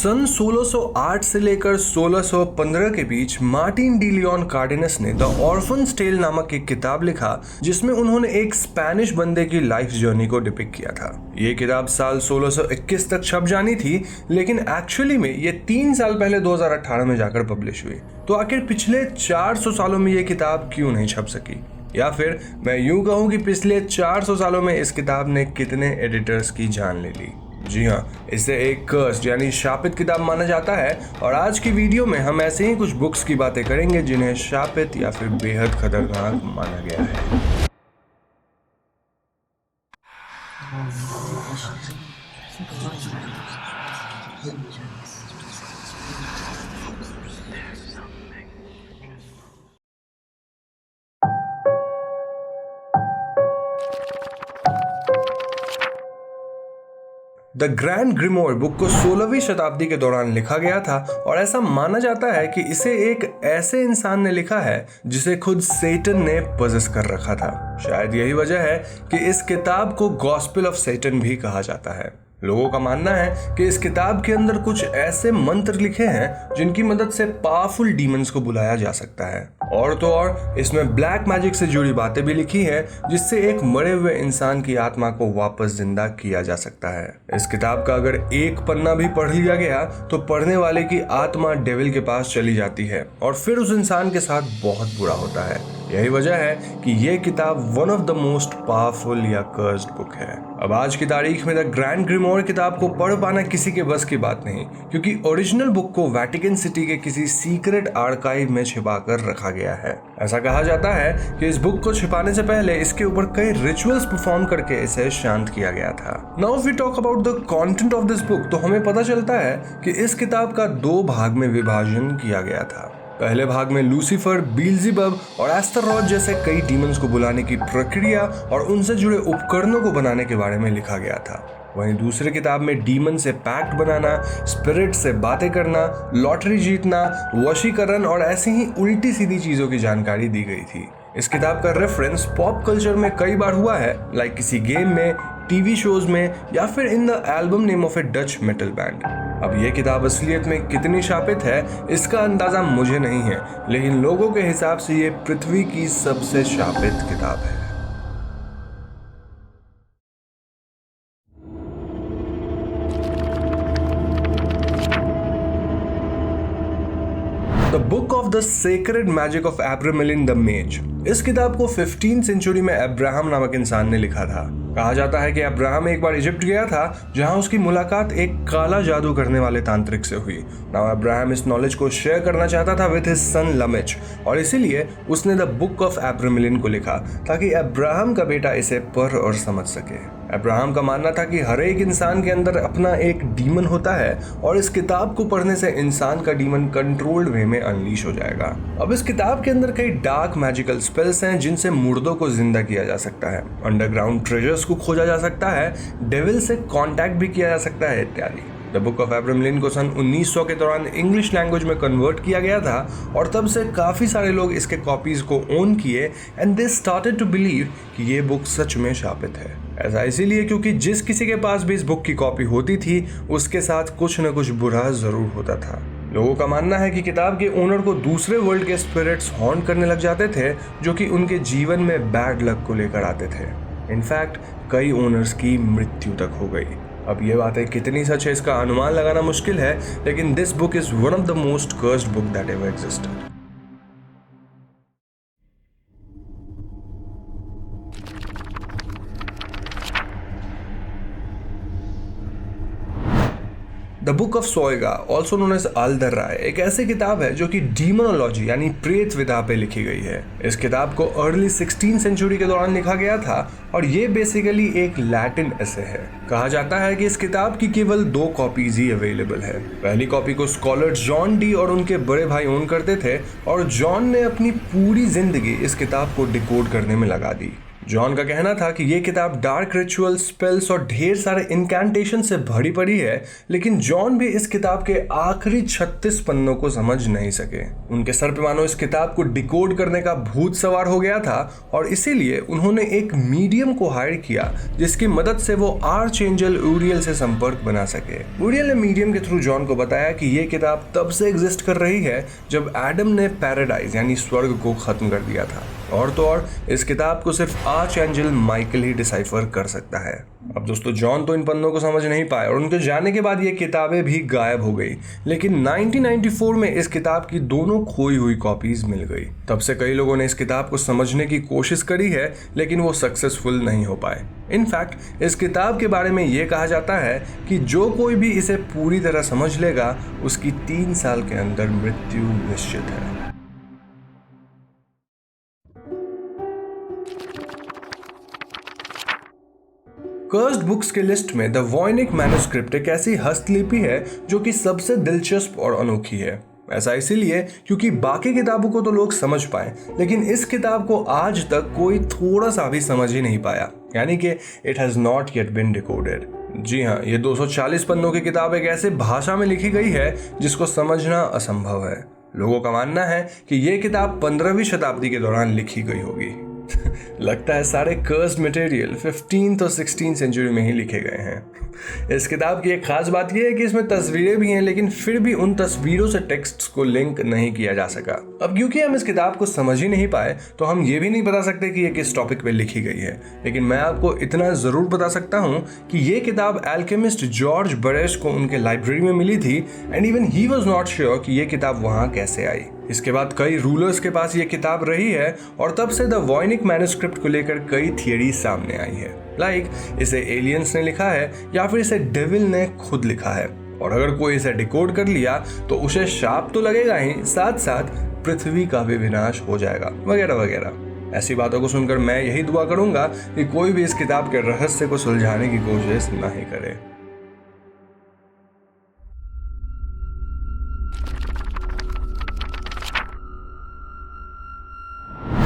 सन 1608 से लेकर 1615 के बीच मार्टिन डी लियोन कार्डेनस ने द ऑर्फन्स टेल नामक एक किताब लिखा जिसमें उन्होंने एक स्पेनिश बंदे की लाइफ जर्नी को डिपिक्ट किया था। ये किताब साल 1621 तक छप जानी थी, लेकिन एक्चुअली में ये 3 साल पहले 2018 में जाकर पब्लिश हुई। तो आखिर पिछले 400 सालों में ये किताब क्यों नहीं छप सकी, या फिर मैं यूं कहूं कि पिछले 400 सालों में इस किताब ने कितने एडिटर्स की जान ले ली। जी हाँ, इसे एक कर्स्ड यानी शापित किताब माना जाता है और आज की वीडियो में हम ऐसे ही कुछ बुक्स की बातें करेंगे जिन्हें शापित या फिर बेहद खतरनाक माना गया है। द ग्रैंड ग्रिमोर बुक को 16वीं शताब्दी के दौरान लिखा गया था और ऐसा माना जाता है कि इसे एक ऐसे इंसान ने लिखा है जिसे खुद सेटन ने पजेस कर रखा था। शायद यही वजह है कि इस किताब को गॉस्पेल ऑफ सेटन भी कहा जाता है। लोगों का मानना है कि इस किताब के अंदर कुछ ऐसे मंत्र लिखे हैं जिनकी मदद से पावरफुल डीमंस को बुलाया जा सकता है। और तो और इसमें ब्लैक मैजिक से जुड़ी बातें भी लिखी हैं जिससे एक मरे हुए इंसान की आत्मा को वापस जिंदा किया जा सकता है। इस किताब का अगर एक पन्ना भी पढ़ लिया गया तो पढ़ने वाले की आत्मा डेविल के पास चली जाती है और फिर उस इंसान के साथ बहुत बुरा होता है। यही वजह है कि यह किताब one of the most powerful या कर्स्ड बुक है। अब आज की तारीख में द ग्रैंड ग्रिमोर किताब को पढ़ पाना किसी के बस की बात नहीं, क्योंकि ओरिजिनल बुक को वेटिकन सिटी के किसी सीक्रेट आर्काइव में छिपा कर रखा गया है। ऐसा कहा जाता है कि इस बुक को छिपाने से पहले इसके ऊपर कई रिचुअल्स परफॉर्म करके इसे शांत किया गया था। Now if we talk about the content of this book, तो हमें पता चलता है कि इस किताब का 2 भाग में विभाजन किया गया था। पहले भाग में लूसीफर, बील्ज़ेबब और एस्टरोथ जैसे कई डीमंस को बुलाने की प्रक्रिया और उनसे जुड़े उपकरणों को बनाने के बारे में लिखा गया था। वहीं दूसरी किताब में डीमन से पैक्ट बनाना, स्पिरिट से बातें करना, लॉटरी जीतना, वशीकरण और ऐसी ही उल्टी सीधी चीजों की जानकारी दी गई थी। इस किताब का रेफरेंस पॉप कल्चर में कई बार हुआ है, लाइक किसी गेम में, टीवी शोज में या फिर in the album name of A Dutch metal band. अब ये किताब असलियत में कितनी शापित है इसका अंदाजा मुझे नहीं है, लेकिन लोगों के हिसाब से ये पृथ्वी की सबसे शापित किताब है। The book of the sacred magic of एब्रामेलिन the मेज। इस किताब को 15th सेंचुरी में अब्राहम नामक इंसान ने लिखा था। कहा जाता है कि अब्राहम एक बार इजिप्ट गया था जहां उसकी मुलाकात एक काला जादू करने वाले तांत्रिक से हुई। नाउ अब्राहम इस नॉलेज को शेयर करना चाहता था विद हिज सन लमेच और इसीलिए उसने द बुक ऑफ एब्रामेलिन को लिखा ताकि अब्राहम का बेटा इसे पढ़ और समझ सके। अब्राहम का मानना था कि हर एक इंसान के अंदर अपना एक डीमन होता है और इस किताब को पढ़ने से इंसान का डीमन कंट्रोल्ड वे में अनलीश हो जाएगा। अब इस किताब के अंदर कई डार्क मैजिकल स्पेल्स हैं जिनसे मुर्दों को जिंदा किया जा सकता है, अंडरग्राउंड ट्रेजर्स को खोजा जा सकता है, डेविल से कांटेक्ट भी किया जा सकता है इत्यादि। द बुक ऑफ एब्रामेलिन को सन 1900 के दौरान इंग्लिश लैंग्वेज में कन्वर्ट किया गया था और तब से काफ़ी सारे लोग इसके कॉपीज़ को ओन किए and they started to believe कि ये बुक सच में शापित है। ऐसा इसीलिए क्योंकि जिस किसी के पास भी इस बुक की कॉपी होती थी उसके साथ कुछ न कुछ बुरा ज़रूर होता था। लोगों का मानना है कि किताब के ओनर को दूसरे वर्ल्ड के स्पिरिट्स हॉन्ट करने लग जाते थे जो कि उनके जीवन में बैड लक को लेकर आते थे। इनफैक्ट कई ओनर्स की मृत्यु तक हो गई। अब ये बातें कितनी सच है इसका अनुमान लगाना मुश्किल है, लेकिन this book is one of the most cursed book that ever existed. The book of सोएगा, also known as अल-दर्राए, एक ऐसी किताब है जो कि डीमोनोलॉजी यानी प्रेत विधा पे लिखी गई है। इस किताब को अर्ली 16th सेंचुरी के दौरान लिखा गया था और ये बेसिकली एक लैटिन एसे है। कहा जाता है कि इस किताब की केवल 2 कॉपीज ही अवेलेबल है। पहली कॉपी को स्कॉलर जॉन डी और उनके बड़े भाई ओन करते थे और जॉन ने अपनी पूरी जिंदगी इस किताब को डिकोड करने में लगा दी। जॉन का कहना था कि ये किताब डार्क रिचुअल, स्पेल्स और ढेर सारे इनकैंटेशन से भरी पड़ी है, लेकिन जॉन भी इस किताब के आखिरी 36 पन्नों को समझ नहीं सके। उनके सर पे मानो इस किताब को डिकोड करने का भूत सवार हो गया था और इसीलिए उन्होंने एक मीडियम को हायर किया जिसकी मदद से वो आर्चएंजल ऊरियल से संपर्क बना सके। ऊरियल ने मीडियम के थ्रू जॉन को बताया कि ये किताब तब से एग्जिस्ट कर रही है जब एडम ने पैराडाइज यानी स्वर्ग को खत्म कर दिया था, और तो और इस किताब को सिर्फ आर्चएंजल माइकल ही डिसाइफर कर सकता है। अब दोस्तों जॉन तो इन पन्नों को समझ नहीं पाए और उनके जाने के बाद ये किताबें भी गायब हो गई, लेकिन 1994 में इस किताब की दोनों खोई हुई कॉपीज मिल गई। तब से कई लोगों ने इस किताब को समझने की कोशिश करी है, लेकिन वो सक्सेसफुल नहीं हो पाए। इनफैक्ट इस किताब के बारे में ये कहा जाता है कि जो कोई भी इसे पूरी तरह समझ लेगा उसकी 3 साल के अंदर मृत्यु निश्चित है। कर्स्ड बुक्स के लिस्ट में द वॉयनिक मैन्युस्क्रिप्ट एक ऐसी हस्तलिपि है जो कि सबसे दिलचस्प और अनोखी है। ऐसा इसीलिए क्योंकि बाकी किताबों को तो लोग समझ पाए, लेकिन इस किताब को आज तक कोई थोड़ा सा भी समझ ही नहीं पाया, यानी कि it has not yet been decoded. जी हाँ, ये 240 पन्नों की किताब एक ऐसे भाषा में लिखी गई है जिसको समझना असंभव है। लोगों का मानना है कि ये किताब 15वीं शताब्दी के दौरान लिखी गई होगी। लगता है सारे कर्स्ड मटेरियल 15th और 16th सेंचुरी में ही लिखे गए हैं। इस किताब की एक खास बात यह है कि इसमें तस्वीरें भी हैं, लेकिन फिर भी उन तस्वीरों से टेक्स्ट्स को लिंक नहीं किया जा सका। अब क्योंकि हम इस किताब को समझ ही नहीं पाए तो हम ये भी नहीं बता सकते कि ये किस टॉपिक पे लिखी गई है, लेकिन मैं आपको इतना जरूर बता सकता हूँ कि ये किताब एल्केमिस्ट जॉर्ज बरेश को उनके लाइब्रेरी में मिली थी and even he was not sure कि ये किताब वहाँ कैसे आई। इसके बाद कई रूलर्स के पास ये किताब रही है और तब से द वॉयनिक मैन्युस्क्रिप्ट को लेकर कई थियरी सामने आई है। लाइक इसे एलियंस ने लिखा है या फिर इसे डेविल ने खुद लिखा है, और अगर कोई इसे डिकोड कर लिया तो उसे शाप तो लगेगा ही, साथ साथ पृथ्वी का भी विनाश हो जाएगा, वगैरह वगैरह। ऐसी बातों को सुनकर मैं यही दुआ करूंगा कि कोई भी इस किताब के रहस्य को सुलझाने की कोशिश नहीं करे।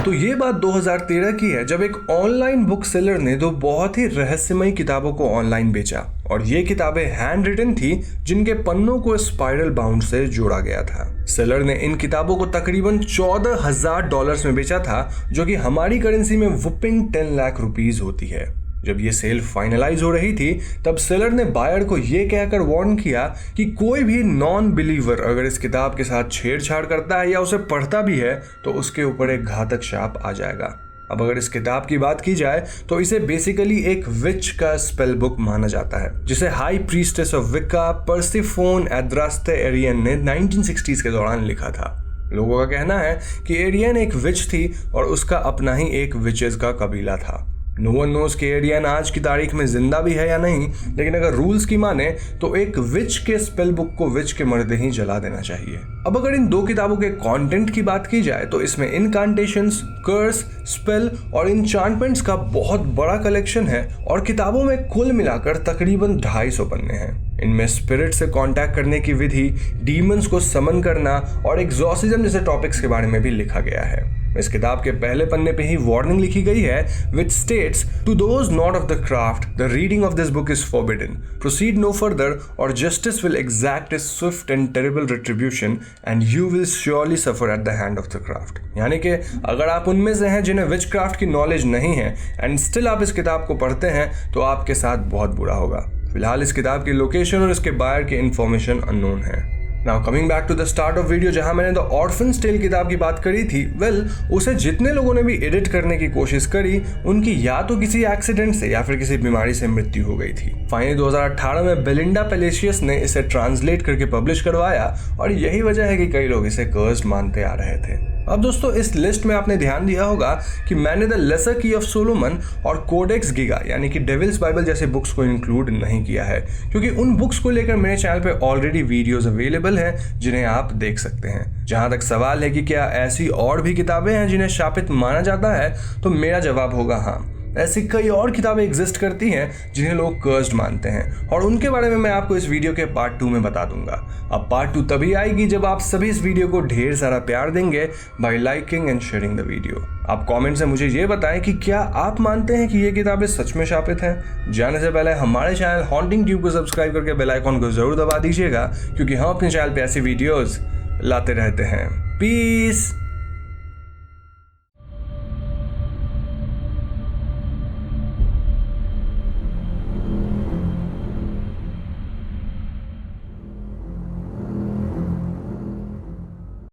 तो ये बात 2013 की है जब एक ऑनलाइन बुक सेलर ने 2 बहुत ही रहस्यमयी किताबों को ऑनलाइन बेचा, और ये किताबें हैंड रिटन थी जिनके पन्नों को स्पाइरल बाउंड से जोड़ा गया था। सेलर ने इन किताबों को तकरीबन $14,000 में बेचा था, जो कि हमारी करेंसी में वुपिंग 10 लाख रुपीस होती है। जब ये सेल फाइनलाइज हो रही थी तब सेलर ने बायर को ये कहकर वार्न किया कि कोई भी नॉन बिलीवर अगर इस किताब के साथ छेड़छाड़ करता है या उसे पढ़ता भी है तो उसके ऊपर एक घातक शाप आ जाएगा। अब अगर इस किताब की बात की जाए तो इसे बेसिकली एक विच का स्पेल बुक माना जाता है, जिसे high priestess of Vikka पर्सिफोन एड्रास्ते Ariane ने 1960s के दौरान लिखा था। लोगों का कहना है कि एरियन एक विच थी और उसका अपना ही एक विचेस का कबीला था। नो वन नोज कि एरियन आज की तारीख में जिंदा भी है या नहीं, लेकिन अगर रूल्स की माने तो एक विच के स्पेल बुक को विच के मर्दे ही जला देना चाहिए। अब अगर इन 2 किताबों के कंटेंट की बात की जाए तो इसमें इनकांटेशंस, कर्स, स्पेल और इंचांटमेंट्स का बहुत बड़ा कलेक्शन है, और किताबों में कुल मिलाकर तकरीबन 250 पन्ने हैं। इनमें स्पिरिट से कांटेक्ट करने की विधि, डीमंस को समन करना और एग्जॉर्सिज्म जैसे टॉपिक्स के बारे में भी लिखा गया है। इस किताब के पहले पन्ने पे ही वार्निंग लिखी गई है which states to those not of the craft the reading of this book is forbidden, proceed no further or justice will exact a swift and terrible retribution and you will surely suffer at the hand of the craft। यानी कि अगर आप उनमें से हैं जिन्हें विच craft की knowledge नहीं है एंड स्टिल आप इस किताब को पढ़ते हैं तो आपके साथ बहुत बुरा होगा। फिलहाल इस किताब की लोकेशन और इसके बायर की इंफॉर्मेशन अननोन है। Now coming back to the start of video, जहां मैंने द ऑर्फन्स टेल किताब की बात करी थी, उसे जितने लोगों ने भी एडिट करने की कोशिश करी उनकी या तो किसी एक्सीडेंट से या फिर किसी बीमारी से मृत्यु हो गई थी। फाइनली 2018 में बेलिंडा पेलेशियस ने इसे ट्रांसलेट करके पब्लिश करवाया, और यही वजह है कि कई लोग इसे कर्स्ड मानते आ रहे थे। अब दोस्तों इस लिस्ट में आपने ध्यान दिया होगा कि मैंने द लेसर की ऑफ सोलोमन और कोडेक्स गिगा यानी कि डेविल्स बाइबल जैसे बुक्स को इंक्लूड नहीं किया है, क्योंकि उन बुक्स को लेकर मेरे चैनल पे ऑलरेडी वीडियोस अवेलेबल हैं जिन्हें आप देख सकते हैं। जहां तक सवाल है कि क्या ऐसी और भी किताबें हैं जिन्हें शापित माना जाता है, तो मेरा जवाब होगा हाँ। ऐसी कई और किताबें एग्जिस्ट करती हैं जिन्हें लोग कर्स्ड मानते हैं, और उनके बारे में मैं आपको इस वीडियो के पार्ट 2 में बता दूंगा। अब पार्ट 2 तभी आएगी जब आप सभी इस वीडियो को ढेर सारा प्यार देंगे bye liking and sharing the video. आप कमेंट से मुझे ये बताएं कि क्या आप मानते हैं कि ये किताबें सच में शापित हैं। जाने से पहले हमारे चैनल हॉन्टिंग ट्यूब को सब्सक्राइब करके बेल आइकॉन को जरूर दबा दीजिएगा, क्योंकि हम अपने चैनल पे ऐसी वीडियोस लाते रहते हैं। पीस।